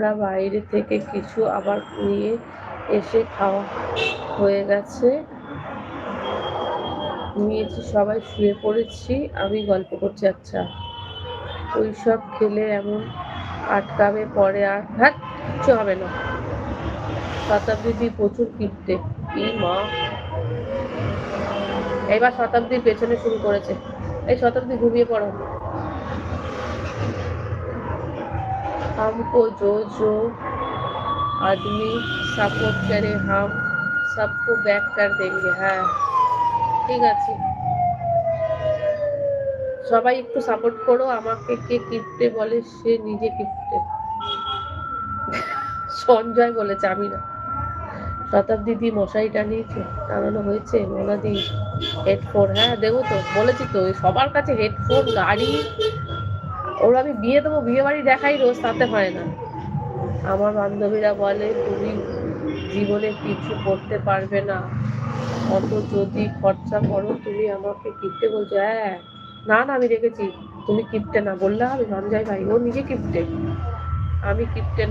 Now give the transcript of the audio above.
আমরা বাইরে থেকে কিছু আবার নিয়ে এসে খাওয়া হয়ে গেছে, নিয়েছি, সবাই শুয়ে পড়েছি, আমি গল্প করছি। আচ্ছা, ওইসব খেলে এমন আটকাবে পরে আর কিচ্ছু হবে না। শতাব্দী প্রচুর কিপটে। ই মা, এবার শতাব্দীর পেছনে শুরু করেছে। এই শতাব্দী, ঘুমিয়ে পড়ো। हमको जो जो आदमी सपोर्ट करे हम सबको बैक कर देंगे। হ্যাঁ, ঠিক আছে, সবাই একটু সাপোর্ট করো আমাকে। কে কিপটে বলে সে নিজে কিপটে। সঞ্জয় বলেছে, আমি না। শতাব্দী মশারি টানানো হয়েছে? মোনাদি হেডফোন, হ্যাঁ দেবো তো, বলেছি তো, সবার কাছে হেডফোন, গাড়ি। ওর আমি বিয়ে দেবো, বিয়ে বাড়ি দেখাই রোজ, তাতে হয় না। আমার বান্ধবীরা বলে তুমি জীবনে কিছু করতে পারবে না, অত যদি খরচা করো। তুমি আমাকে কিপটে বলছো? হ্যাঁ, না না, আমি দেখেছি তুমি কিপটে না। বললাম সঞ্জয় ভাই, ও নিজে কিপটে, আমি কিপটে নয়।